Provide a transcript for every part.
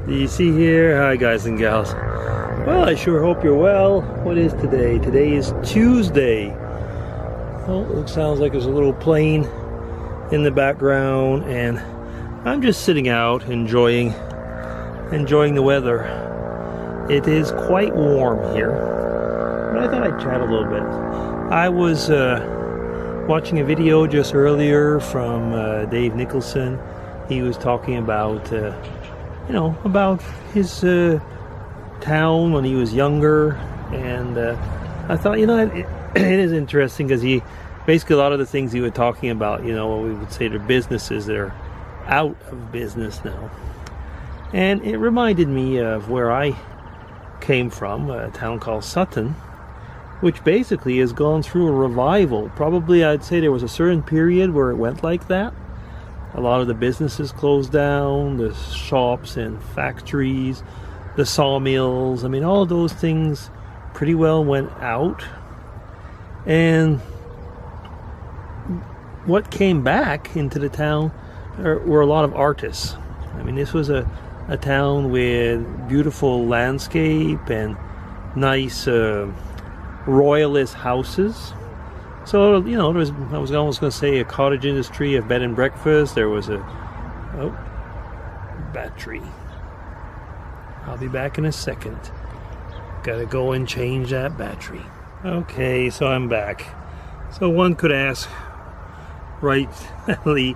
Do you see here? Hi guys and gals. Well, I sure hope you're well. What is today? Today is Tuesday. Well, it sounds like there's a little plane in the background, and I'm just sitting out enjoying the weather. It is quite warm here, but I thought I'd chat a little bit. I was watching a video just earlier from Dave Nicholson. He was talking about about his town when he was younger, and I thought, it is interesting because he basically, a lot of the things he was talking about, what we would say, they're businesses that are out of business now. And it reminded me of where I came from, a town called Sutton, which basically has gone through a revival. Probably I'd say there was a certain period where it went like that. A lot of the businesses closed down, the shops and factories, the sawmills. I mean, all of those things pretty well went out. And what came back into the town were a lot of artists. I mean, this was a town with beautiful landscape and nice royalist houses. So, there was, I was almost going to say, a cottage industry, a bed and breakfast. There was a battery. I'll be back in a second. Gotta go and change that battery. Okay, so I'm back. So one could ask, rightly,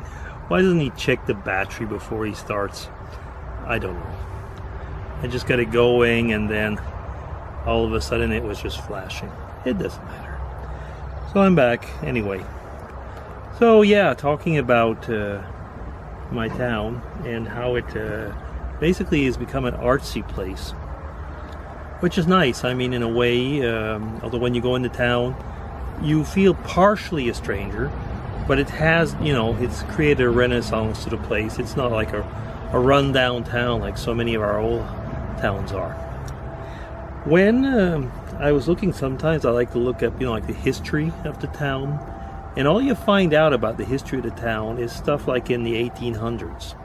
why doesn't he check the battery before he starts? I don't know. I just got it going, and then all of a sudden it was just flashing. It doesn't matter. So I'm back anyway. So yeah, talking about my town and how it basically has become an artsy place, which is nice. I mean, in a way, although when you go into town, you feel partially a stranger, but it has, it's created a renaissance to the place. It's not like a run-down town like so many of our old towns are. When I was looking, sometimes I like to look up, like the history of the town, and all you find out about the history of the town is stuff like in the 1800s.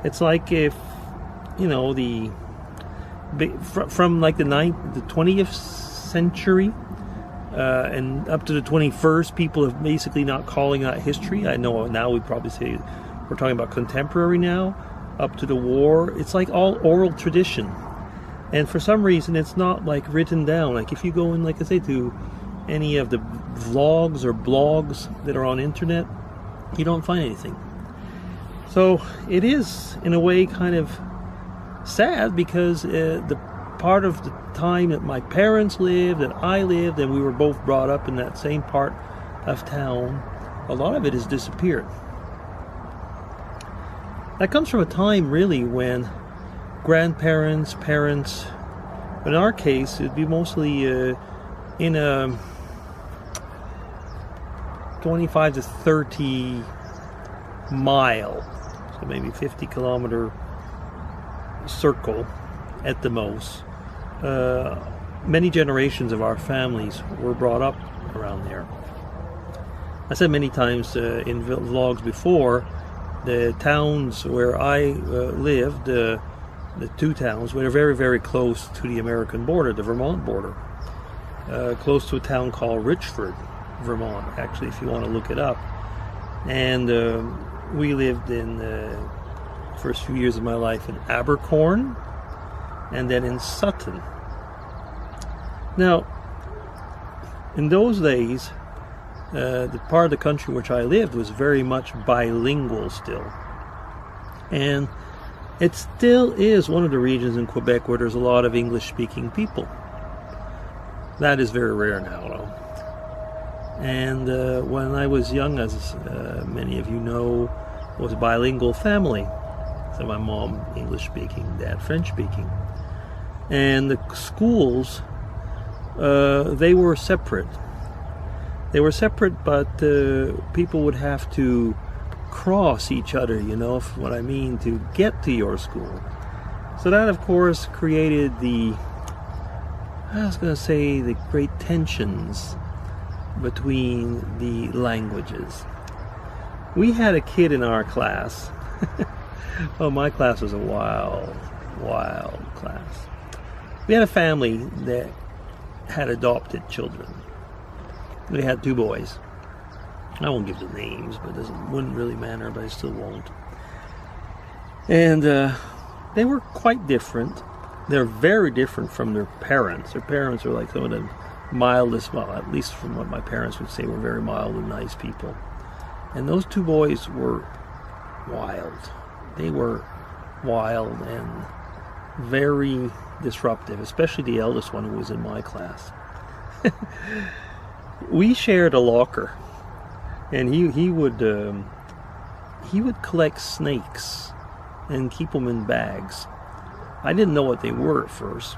It's like if, from like the 20th century and up to the 21st, people are basically not calling that history. I know now we probably say we're talking about contemporary now, up to the war. It's like all oral tradition. And for some reason, it's not like written down. Like if you go in, like I say, to any of the vlogs or blogs that are on internet, you don't find anything. So it is, in a way, kind of sad, because the part of the time that my parents lived, that I lived, and we were both brought up in that same part of town, a lot of it has disappeared. That comes from a time, really, when grandparents, parents, in our case, it'd be mostly in a 25 to 30 mile, so maybe 50-kilometer circle at the most. Many generations of our families were brought up around there. I said many times in vlogs before, the towns where I lived, the two towns were very, very close to the American border, the Vermont border, close to a town called Richford, Vermont, actually, if you want to look it up. And we lived in the first few years of my life in Abercorn, and then in Sutton. Now, in those days, the part of the country which I lived was very much bilingual still. And it still is one of the regions in Quebec where there's a lot of English-speaking people. That is very rare now, though. And when I was young, as many of you know, it was a bilingual family. So my mom English-speaking, dad French-speaking. And the schools, they were separate. They were separate, but people would have to cross each other, what I mean, to get to your school. So that, of course, created the great tensions between the languages. We had a kid in our class. Oh, my class was a wild wild class. We had a family that had adopted children. They had 2 boys. I won't give the names, but it wouldn't really matter, but I still won't. And they were quite different. They're very different from their parents. Their parents are like some of the mildest, well, at least from what my parents would say, were very mild and nice people. And those 2 boys were wild. They were wild and very disruptive, especially the eldest one, who was in my class. We shared a locker, and he would collect snakes and keep them in bags. I didn't know what they were at first,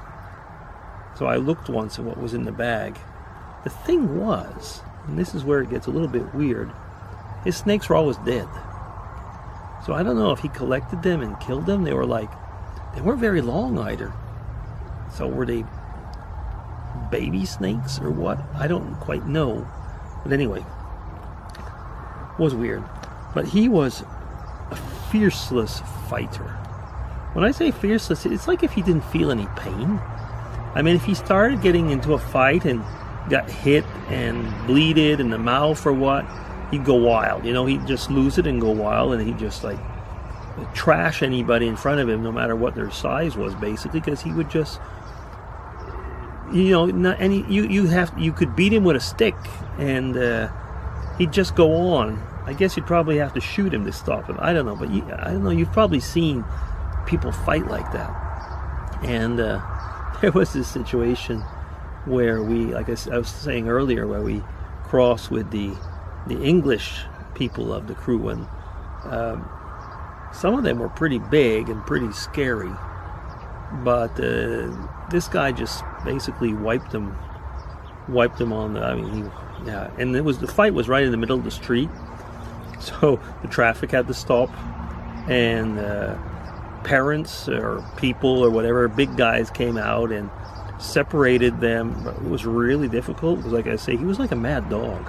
so I looked once at what was in the bag. The thing was, and this is where it gets a little bit weird, his snakes were always dead. So I don't know if he collected them and killed them. They weren't very long either. So were they baby snakes or what? I don't quite know. But anyway, it was weird. But he was a fierceless fighter. When I say fierceless, it's like if he didn't feel any pain. I mean, if he started getting into a fight and got hit and bleeded in the mouth or what, he'd go wild. You know, he'd just lose it and go wild, and he'd just like trash anybody in front of him, no matter what their size was, basically, because he would just, you know, you could beat him with a stick, and he'd just go on. I guess you'd probably have to shoot him to stop him. I don't know, but I don't know. You've probably seen people fight like that. And there was this situation where we, like I was saying earlier, where we crossed with the English people of the crew, and some of them were pretty big and pretty scary, but this guy just basically wiped them on the, I mean, and the fight was right in the middle of the street, so the traffic had to stop, and parents or people or whatever, big guys, came out and separated them. It was really difficult because, like I say, he was like a mad dog.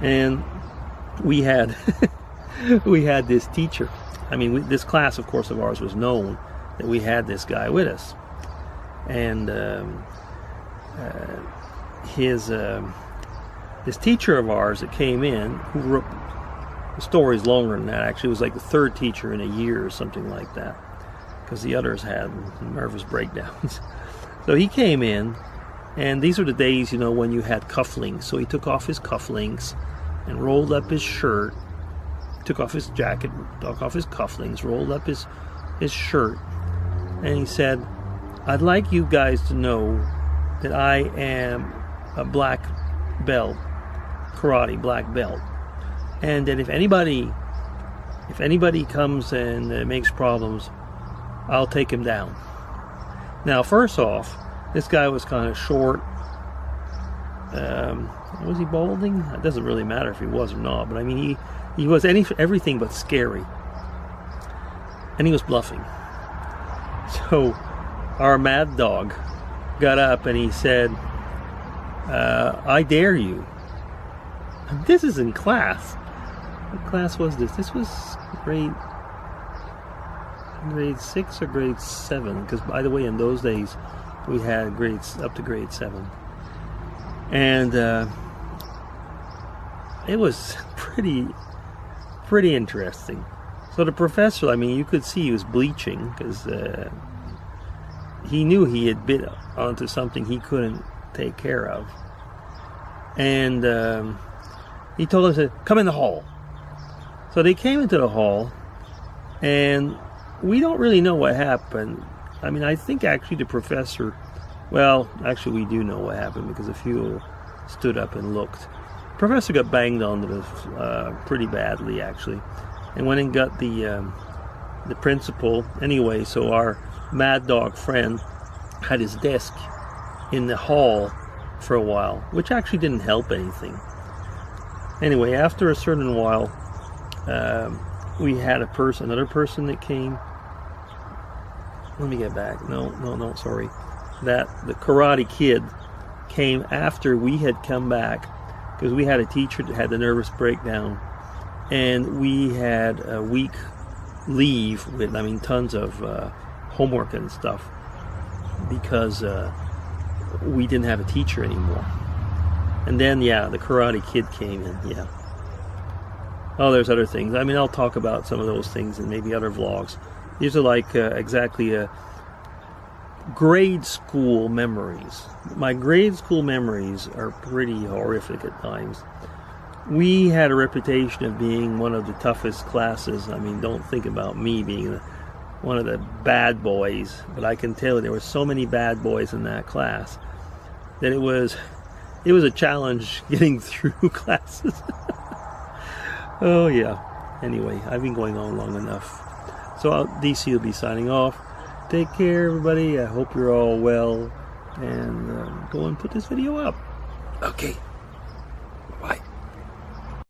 And we had this teacher. I mean, this class, of course, of ours was known that we had this guy with us. And this teacher of ours that came in, who the story's longer than that, actually. It was like the 3rd teacher in a year or something like that, because the others had nervous breakdowns. So he came in, and these are the days, you know, when you had cufflinks. So he took off his cufflinks and rolled up his shirt, took off his jacket, took off his cufflinks, rolled up his shirt, and he said, "I'd like you guys to know that I am a black belt, karate black belt, and that if anybody comes and makes problems, I'll take him down." Now, first off, this guy was kind of short. Was he balding? It doesn't really matter if he was or not, but I mean, he was everything but scary. And he was bluffing. So our mad dog got up and he said, "I dare you." And this is in class. What class was this? This was grade 6 or grade 7, because, by the way, in those days we had grades up to grade 7, and it was pretty interesting. So the professor, I mean, you could see he was bleaching, because he knew he had bit onto something he couldn't take care of, and he told us to come in the hall. So they came into the hall, and we don't really know what happened. I mean, I think actually the professor, well, actually we do know what happened, because a few stood up and looked. The professor got banged on pretty badly, actually, and went and got the principal. Anyway, so our mad dog friend had his desk in the hall for a while, which actually didn't help anything. Anyway, after a certain while, we had another person that came. Let me get back. No, sorry. That the Karate Kid came after we had come back, because we had a teacher that had the nervous breakdown, and we had a week leave with, I mean, tons of homework and stuff because we didn't have a teacher anymore. And then, yeah, the Karate Kid came in, yeah. Oh, there's other things. I mean, I'll talk about some of those things in maybe other vlogs. These are like exactly grade school memories. My grade school memories are pretty horrific at times. We had a reputation of being one of the toughest classes. I mean, don't think about me being one of the bad boys, but I can tell you there were so many bad boys in that class that it was a challenge getting through classes. Oh yeah. Anyway, I've been going on long enough. So DC will be signing off. Take care, everybody. I hope you're all well, and go and put this video up. Okay.